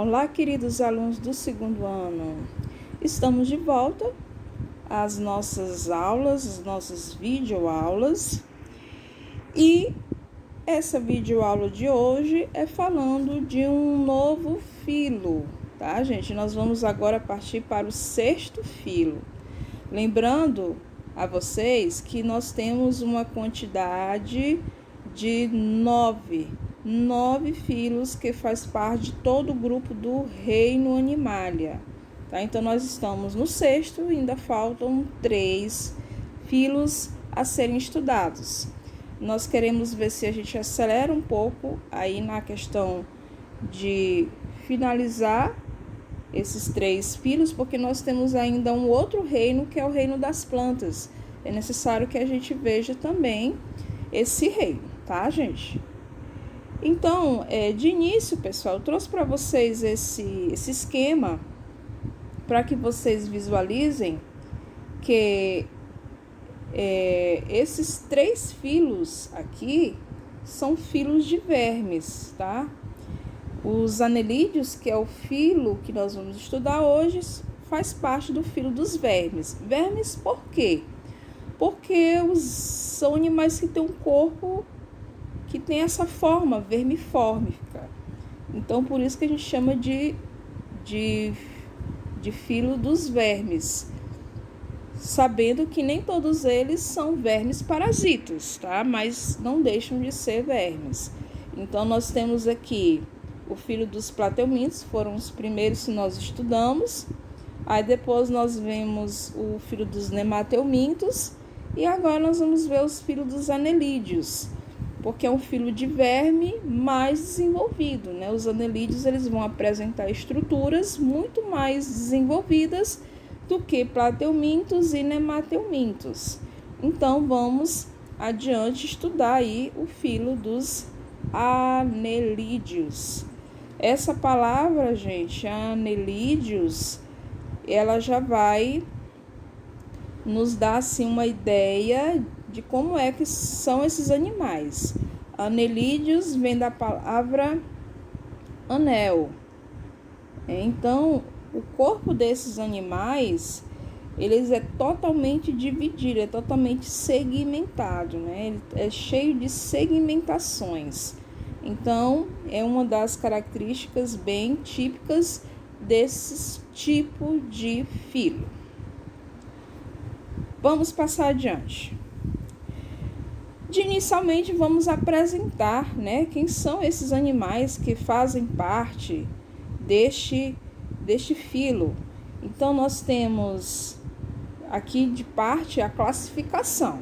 Olá, queridos alunos do segundo ano. Estamos de volta às nossas aulas, as nossas videoaulas. E essa videoaula de hoje é falando de um novo filo, tá, gente? Nós vamos agora partir para o sexto filo. Lembrando a vocês que nós temos uma quantidade de nove filos que faz parte de todo o grupo do reino Animalia, tá? Então nós estamos no sexto e ainda faltam 3 filos a serem estudados. Nós queremos ver se a gente acelera um pouco aí na questão de finalizar esses 3 filos, porque nós temos ainda um outro reino, que é o reino das plantas. É necessário que a gente veja também esse reino, tá, gente? Então, de início, pessoal, eu trouxe para vocês esse esquema para que vocês visualizem que esses 3 filos aqui são filos de vermes, tá? Os anelídeos, que é o filo que nós vamos estudar hoje, faz parte do filo dos vermes. Vermes por quê? Porque são animais que têm um corpo que tem essa forma vermifórmica. Então, por isso que a gente chama de filo dos vermes. Sabendo que nem todos eles são vermes parasitas, tá? Mas não deixam de ser vermes. Então, nós temos aqui o filo dos plateumintos, foram os primeiros que nós estudamos. Aí depois nós vemos o filo dos nemateumintos. E agora nós vamos ver os filos dos anelídeos, porque é um filo de verme mais desenvolvido, né? Os anelídeos, eles vão apresentar estruturas muito mais desenvolvidas do que plateumintos e nemateumintos. Então, vamos adiante estudar aí o filo dos anelídeos. Essa palavra, gente, anelídeos, ela já vai nos dar assim uma ideia de como é que são esses animais. Anelídeos vem da palavra anel. Então, o corpo desses animais, eles é totalmente dividido, é totalmente segmentado, né? Ele é cheio de segmentações. Então, é uma das características bem típicas desse tipo de filo. Vamos passar adiante. Inicialmente, vamos apresentar, né, quem são esses animais que fazem parte deste filo. Então, nós temos aqui de parte a classificação.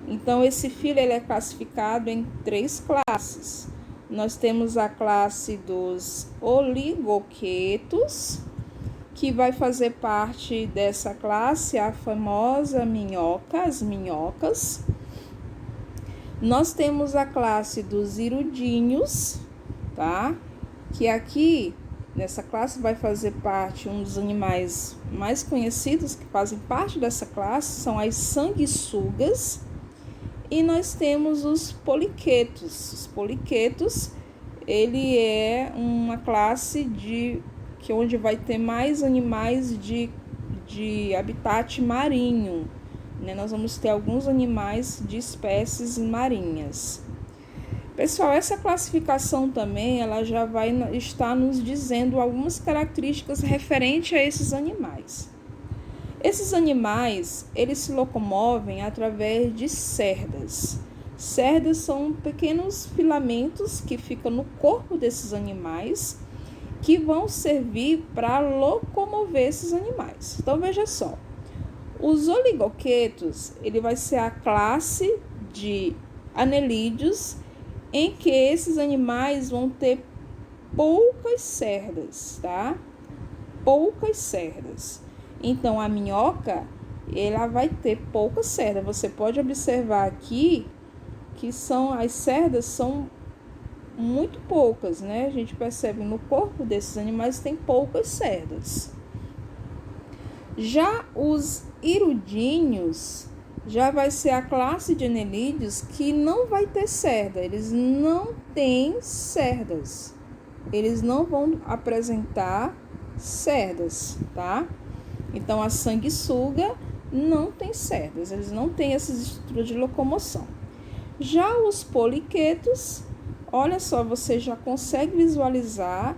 Então, esse filo ele é classificado em 3 classes. Nós temos a classe dos oligoquetos, que vai fazer parte dessa classe a famosa minhoca, as minhocas. Nós temos a classe dos hirudinhos, tá? Que aqui, nessa classe, vai fazer parte um dos animais mais conhecidos que fazem parte dessa classe, são as sanguessugas. E nós temos os poliquetos. Os poliquetos, ele é uma classe onde vai ter mais animais de habitat marinho, né? Nós vamos ter alguns animais de espécies marinhas. Pessoal, essa classificação também, ela já vai estar nos dizendo algumas características referentes a esses animais. Esses animais, eles se locomovem através de cerdas. Cerdas são pequenos filamentos que ficam no corpo desses animais, que vão servir para locomover esses animais. Então, veja só. Os oligoquetos, ele vai ser a classe de anelídeos em que esses animais vão ter poucas cerdas, tá? Poucas cerdas. Então, a minhoca, ela vai ter poucas cerdas. Você pode observar aqui que as cerdas são muito poucas, né? A gente percebe no corpo desses animais tem poucas cerdas. Já os hirudinhos já vai ser a classe de anelídeos que não vai ter cerda, eles não têm cerdas, eles não vão apresentar cerdas, tá? Então, a sanguessuga não tem cerdas, eles não têm essas estruturas de locomoção. Já os poliquetos, olha só, você já consegue visualizar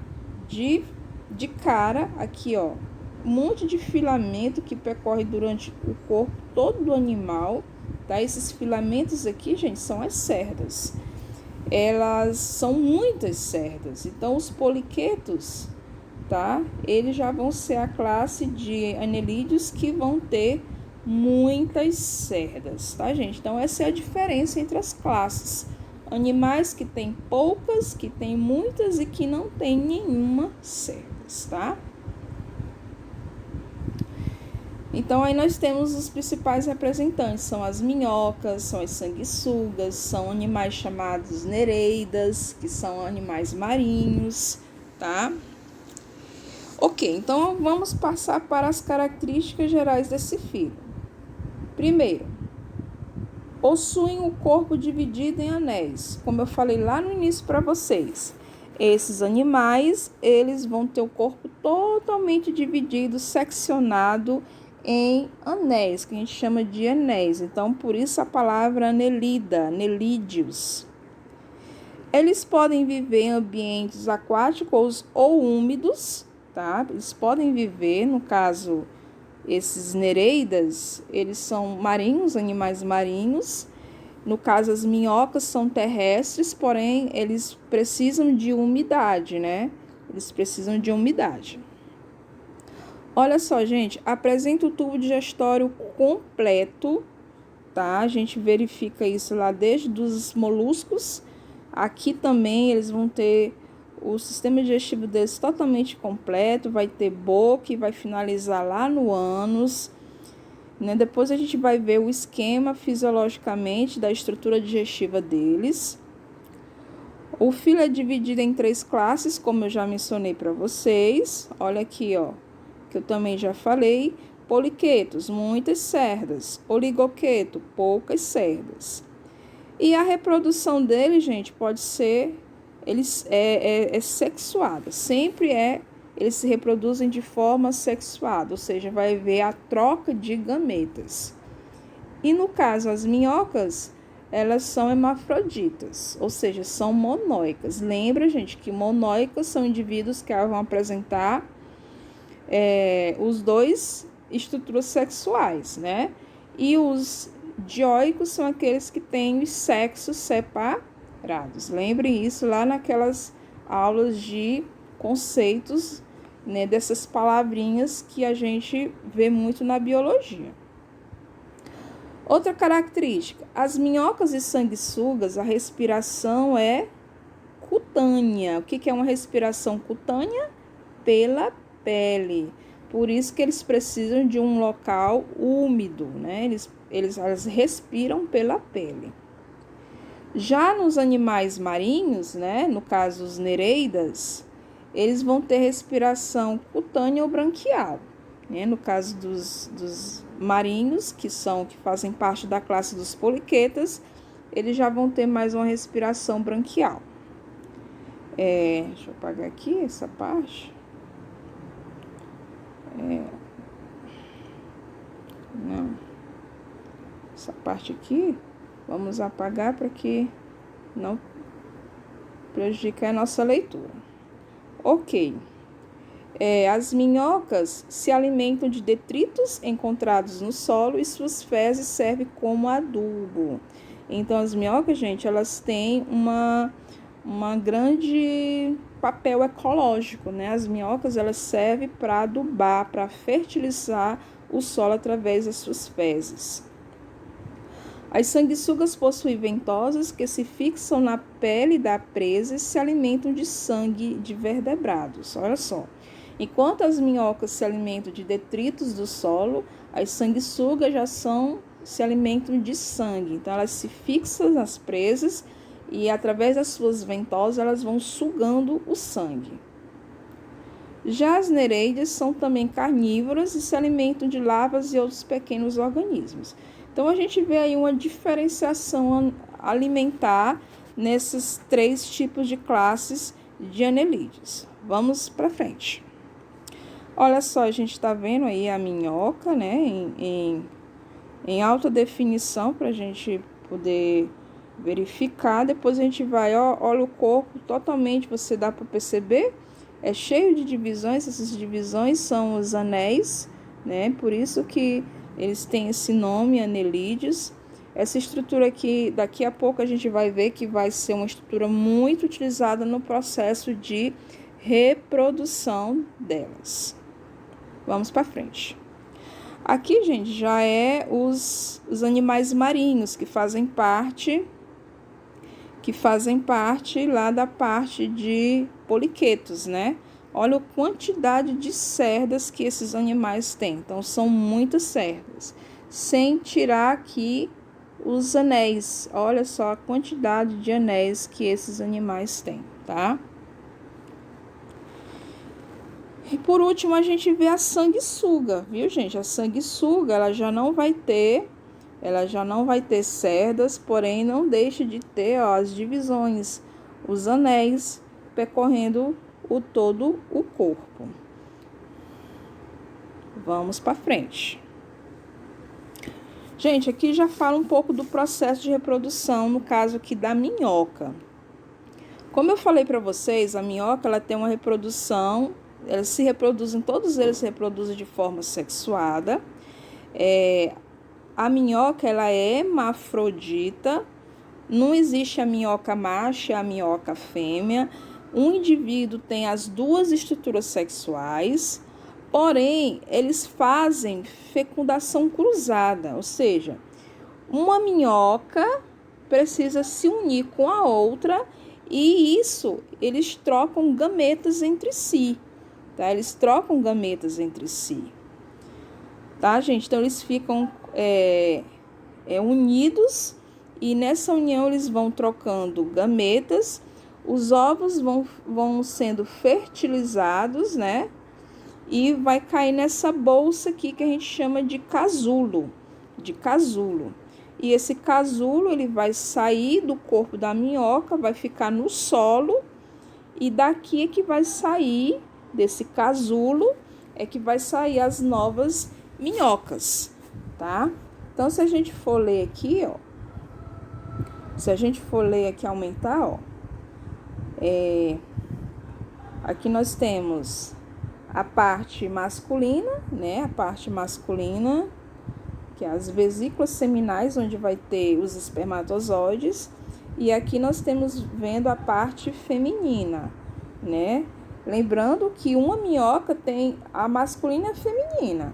de cara aqui, ó, um monte de filamento que percorre durante o corpo todo do animal, tá? Esses filamentos aqui, gente, são as cerdas. Elas são muitas cerdas. Então, os poliquetos, tá? Eles já vão ser a classe de anelídeos que vão ter muitas cerdas, tá, gente? Então, essa é a diferença entre as classes. Animais que têm poucas, que têm muitas e que não têm nenhuma cerdas, tá? Então, aí nós temos os principais representantes, são as minhocas, são as sanguessugas, são animais chamados nereidas, que são animais marinhos, tá? Ok, então vamos passar para as características gerais desse filo. Primeiro, possuem o corpo dividido em anéis, como eu falei lá no início para vocês. Esses animais, eles vão ter o corpo totalmente dividido, seccionado em anéis, que a gente chama de anéis. Então, por isso a palavra anelida, anelídeos. Eles podem viver em ambientes aquáticos ou úmidos, tá? Eles podem viver, no caso, esses nereidas, eles são marinhos, animais marinhos. No caso, as minhocas são terrestres, porém, eles precisam de umidade, né? Eles precisam de umidade. Olha só, gente, apresenta o tubo digestório completo, tá? A gente verifica isso lá desde os moluscos. Aqui também eles vão ter o sistema digestivo deles totalmente completo, vai ter boca e vai finalizar lá no ânus, né? Depois a gente vai ver o esquema fisiologicamente da estrutura digestiva deles. O filo é dividido em 3 classes, como eu já mencionei para vocês. Olha aqui, ó, que eu também já falei. Poliquetos, muitas cerdas. Oligoqueto, poucas cerdas. E a reprodução dele, gente, pode ser sexuada. Eles se reproduzem de forma sexuada, ou seja, vai haver a troca de gametas. E no caso, as minhocas, elas são hermafroditas, ou seja, são monóicas. Lembra, gente, que monóicas são indivíduos que vão apresentar os dois estruturas sexuais, né? E os dioicos são aqueles que têm os sexos separados. Lembrem isso lá naquelas aulas de conceitos, né, dessas palavrinhas que a gente vê muito na biologia. Outra característica, as minhocas e sanguessugas, a respiração é cutânea. O que é uma respiração cutânea? Pela pele. Por isso que eles precisam de um local úmido, né? Elas respiram pela pele. Já nos animais marinhos, né? No caso os nereidas, eles vão ter respiração cutânea ou branquial, né? No caso dos marinhos, que fazem parte da classe dos poliquetas, eles já vão ter mais uma respiração branquial. Deixa eu apagar aqui essa parte. Não. Essa parte aqui, vamos apagar para que não prejudique a nossa leitura. Ok. As minhocas se alimentam de detritos encontrados no solo e suas fezes servem como adubo. Então, as minhocas, gente, elas têm uma grande papel ecológico, né? As minhocas, elas servem para adubar, para fertilizar o solo através das suas fezes. As sanguessugas possuem ventosas que se fixam na pele da presa e se alimentam de sangue de vertebrados. Olha só. Enquanto as minhocas se alimentam de detritos do solo, as sanguessugas se alimentam de sangue. Então, elas se fixam nas presas e, através das suas ventosas, elas vão sugando o sangue. Já as nereidas são também carnívoras e se alimentam de larvas e outros pequenos organismos. Então, a gente vê aí uma diferenciação alimentar nesses 3 tipos de classes de anelídeos. Vamos para frente. Olha só, a gente está vendo aí a minhoca, né, em alta definição para a gente poder verificar. Depois a gente vai, olha o corpo totalmente, você dá para perceber, é cheio de divisões. Essas divisões são os anéis, né, por isso que eles têm esse nome, anelídeos. Essa estrutura aqui, daqui a pouco a gente vai ver que vai ser uma estrutura muito utilizada no processo de reprodução delas. Vamos para frente. Aqui, gente, já é os animais marinhos que fazem parte lá da parte de poliquetos, né? Olha a quantidade de cerdas que esses animais têm. Então, são muitas cerdas. Sem tirar aqui os anéis. Olha só a quantidade de anéis que esses animais têm, tá? E por último, a gente vê a sanguessuga, viu, gente? A sanguessuga, ela já não vai ter cerdas, porém não deixa de ter, as divisões, os anéis percorrendo todo o corpo. Vamos para frente. Gente, aqui já fala um pouco do processo de reprodução, no caso aqui da minhoca. Como eu falei para vocês, a minhoca, ela tem uma reprodução, todos eles se reproduzem de forma sexuada. A minhoca, ela é hermafrodita, não existe a minhoca macho e a minhoca fêmea. Um indivíduo tem as duas estruturas sexuais, porém, eles fazem fecundação cruzada, ou seja, uma minhoca precisa se unir com a outra e eles trocam gametas entre si, tá? Eles trocam gametas entre si, tá, gente? Então, eles ficam unidos e nessa união eles vão trocando gametas, os ovos vão sendo fertilizados, né? E vai cair nessa bolsa aqui que a gente chama de casulo, E esse casulo, ele vai sair do corpo da minhoca, vai ficar no solo, e daqui é que vai sair, desse casulo, é que vai sair as novas minhocas, tá? Então, se a gente for ler aqui, aumentar, aqui nós temos a parte masculina, né? A parte masculina, que é as vesículas seminais, onde vai ter os espermatozoides. E aqui nós temos vendo a parte feminina, né? Lembrando que uma minhoca tem a masculina e a feminina.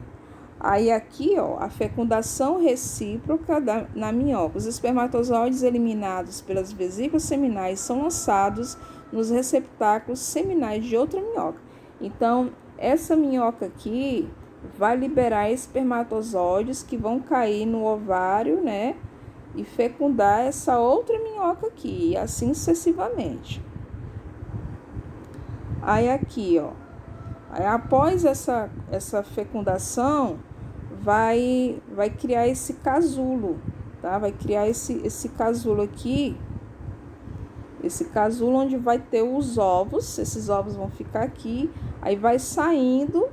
Aí aqui, a fecundação recíproca na minhoca. Os espermatozoides eliminados pelas vesículas seminais são lançados nos receptáculos seminais de outra minhoca. Então, essa minhoca aqui vai liberar espermatozoides que vão cair no ovário, né? E fecundar essa outra minhoca aqui, e assim sucessivamente. Aí aqui, aí após essa fecundação, vai criar esse casulo, tá? Vai criar esse casulo aqui, esse casulo onde vai ter os ovos. Esses ovos vão ficar aqui, aí vai saindo,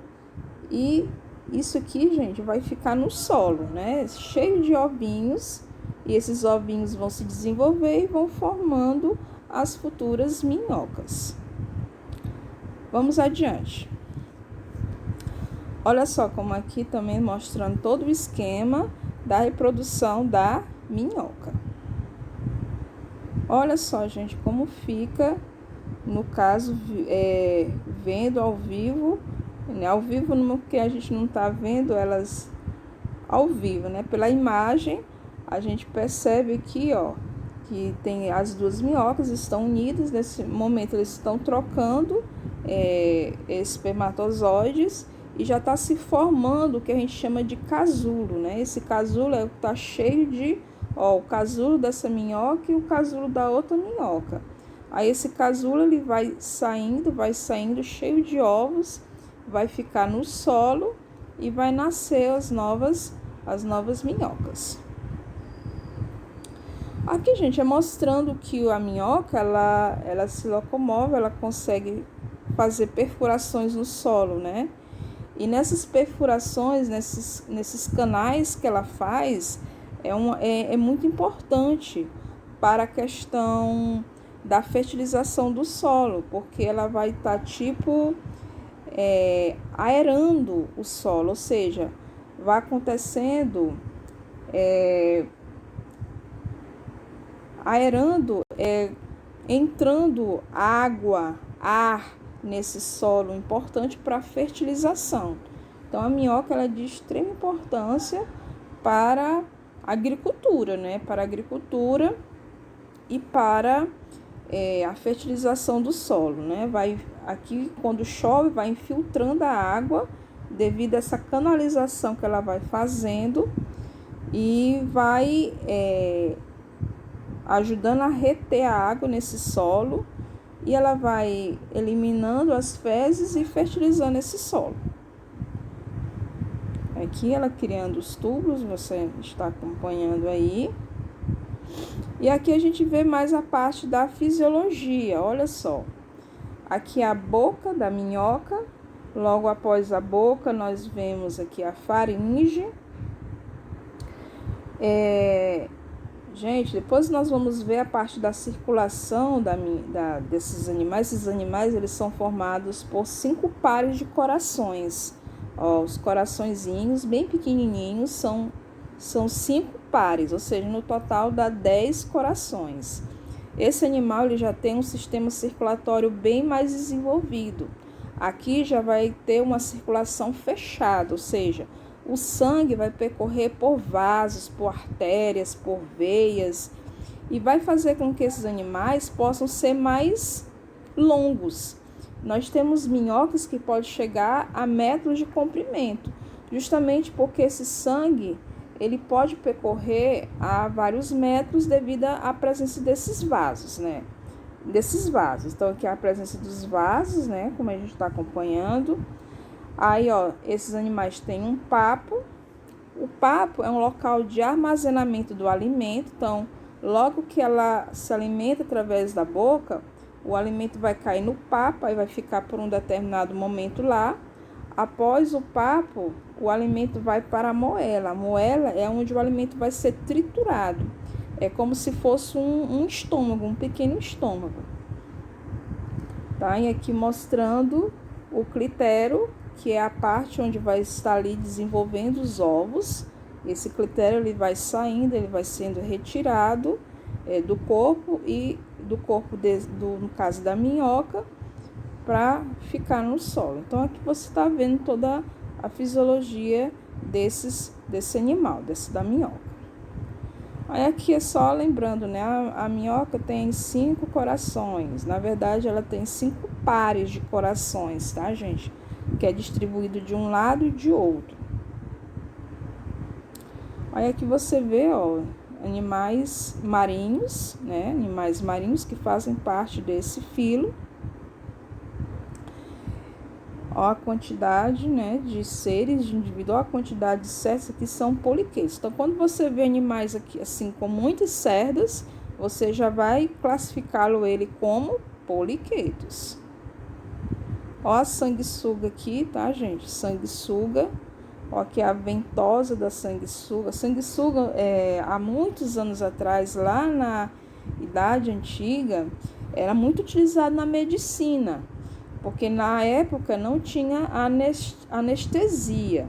e isso aqui, gente, vai ficar no solo, né? Cheio de ovinhos, e esses ovinhos vão se desenvolver e vão formando as futuras minhocas. Vamos adiante. Olha só como aqui também mostrando todo o esquema da reprodução da minhoca. Olha só, gente, como fica, no caso, vendo ao vivo, né? Ao vivo, porque a gente não está vendo elas ao vivo, né? Pela imagem, a gente percebe aqui, que tem as duas minhocas estão unidas. Nesse momento, eles estão trocando espermatozoides, e já está se formando o que a gente chama de casulo, né? Esse casulo está cheio de, o casulo dessa minhoca e o casulo da outra minhoca. Aí esse casulo, ele vai saindo cheio de ovos, vai ficar no solo e vai nascer as novas minhocas. Aqui, gente, é mostrando que a minhoca, ela se locomove, ela consegue fazer perfurações no solo, né? E nessas perfurações, nesses canais que ela faz, é muito importante para a questão da fertilização do solo, porque ela vai estar, aerando o solo, ou seja, vai acontecendo, aerando, entrando água, ar nesse solo, importante para a fertilização. Então, a minhoca ela é de extrema importância para a agricultura, né? Para a agricultura e para a fertilização do solo, né? Aqui, quando chove, vai infiltrando a água devido a essa canalização que ela vai fazendo e vai ajudando a reter a água nesse solo e ela vai eliminando as fezes e fertilizando esse solo. Aqui ela criando os tubos, você está acompanhando aí. E aqui a gente vê mais a parte da fisiologia, olha só. Aqui a boca da minhoca, logo após a boca nós vemos aqui a faringe. Gente, depois nós vamos ver a parte da circulação desses animais. Esses animais eles são formados por 5 pares de corações. Ó, os coraçõezinhos bem pequenininhos são 5 pares, ou seja, no total dá 10 corações. Esse animal ele já tem um sistema circulatório bem mais desenvolvido. Aqui já vai ter uma circulação fechada, ou seja, o sangue vai percorrer por vasos, por artérias, por veias e vai fazer com que esses animais possam ser mais longos. Nós temos minhocas que podem chegar a metros de comprimento, justamente porque esse sangue ele pode percorrer a vários metros devido à presença desses vasos, né? Então, aqui a presença dos vasos, né? Como a gente está acompanhando. Aí, ó, esses animais têm um papo. O papo é um local de armazenamento do alimento. Então, logo que ela se alimenta através da boca, o alimento vai cair no papo, aí vai ficar por um determinado momento lá. Após o papo, o alimento vai para a moela. A moela é onde o alimento vai ser triturado. É como se fosse um estômago, um pequeno estômago. Tá? E aqui mostrando o clitério, que é a parte onde vai estar ali desenvolvendo os ovos. Esse clitério ele vai saindo, ele vai sendo retirado do corpo e do corpo, no caso da minhoca, para ficar no solo. Então, aqui você está vendo toda a fisiologia desse animal, da minhoca. Aí aqui é só lembrando, né? A minhoca tem 5 corações. Na verdade, ela tem 5 pares de corações, tá, gente? Que é distribuído de um lado e de outro. Aí aqui você vê, ó, animais marinhos, né? Animais marinhos que fazem parte desse filo. Ó, a quantidade, né, de seres, de indivíduo, ó, a quantidade de cerdas que são poliquetos. Então, quando você vê animais aqui, assim, com muitas cerdas, você já vai classificá-lo ele como poliquetos. Ó, a sanguessuga aqui, tá, gente? Sanguessuga. Ó, aqui é a ventosa da sanguessuga. A sanguessuga, há muitos anos atrás, lá na Idade Antiga, era muito utilizado na medicina, porque na época não tinha anestesia.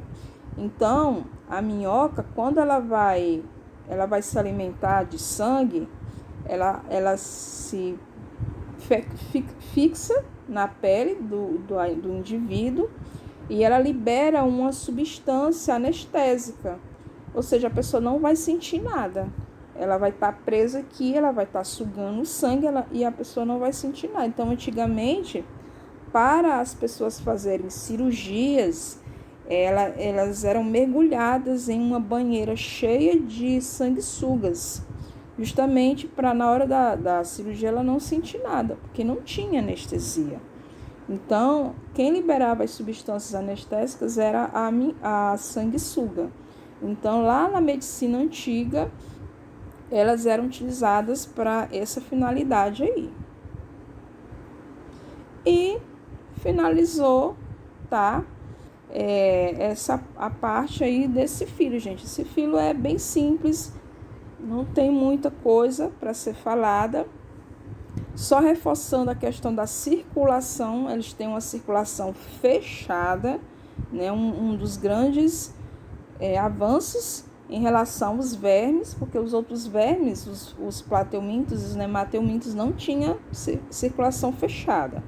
Então, a minhoca, quando ela vai se alimentar de sangue, ela se fixa na pele do indivíduo e ela libera uma substância anestésica, ou seja, a pessoa não vai sentir nada. Ela vai estar presa aqui, ela vai estar sugando o sangue e a pessoa não vai sentir nada. Então, antigamente, para as pessoas fazerem cirurgias, elas eram mergulhadas em uma banheira cheia de sanguessugas, justamente para na hora da cirurgia ela não sentir nada, porque não tinha anestesia. Então, quem liberava as substâncias anestésicas era a sanguessuga. Então, lá na medicina antiga, elas eram utilizadas para essa finalidade aí. E finalizou, tá? A parte aí desse filo, gente. Esse filo é bem simples, não tem muita coisa para ser falada. Só reforçando a questão da circulação, eles têm uma circulação fechada, né? Um dos grandes avanços em relação aos vermes, porque os outros vermes, os plateumintos, os nemateumintos, não tinham circulação fechada.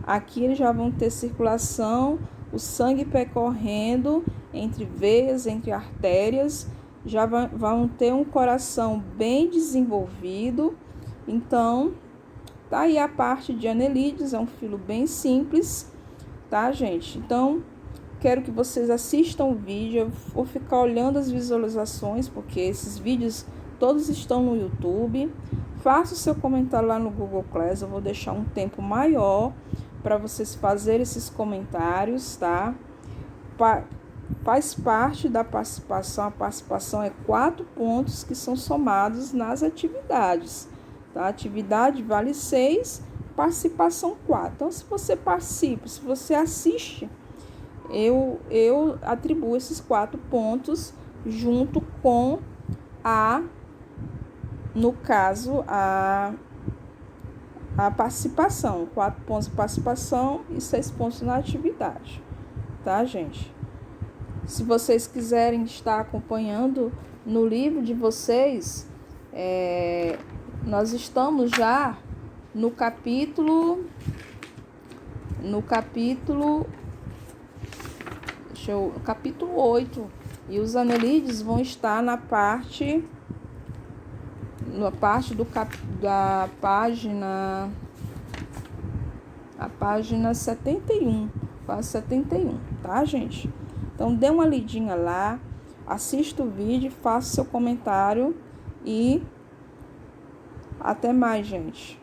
Aqui eles já vão ter circulação, o sangue percorrendo entre veias, entre artérias, já vão ter um coração bem desenvolvido. Então, tá aí a parte de anelídeos, é um filo bem simples, tá, gente? Então, quero que vocês assistam o vídeo, eu vou ficar olhando as visualizações, porque esses vídeos todos estão no YouTube. Faça o seu comentário lá no Google Class, eu vou deixar um tempo maior para vocês fazerem esses comentários, tá? Faz parte da participação, a participação é 4 pontos que são somados nas atividades, tá? Atividade vale 6, participação 4. Então, se você participa, se você assiste, eu atribuo esses 4 pontos junto com no caso, a participação. 4 pontos de participação e 6 pontos na atividade, tá, gente? Se vocês quiserem estar acompanhando no livro de vocês, nós estamos já no capítulo 8, e os anelídeos vão estar na parte da página, a página 71, quase 71, tá, gente? Então, dê uma lidinha lá, assista o vídeo, faça seu comentário e até mais, gente.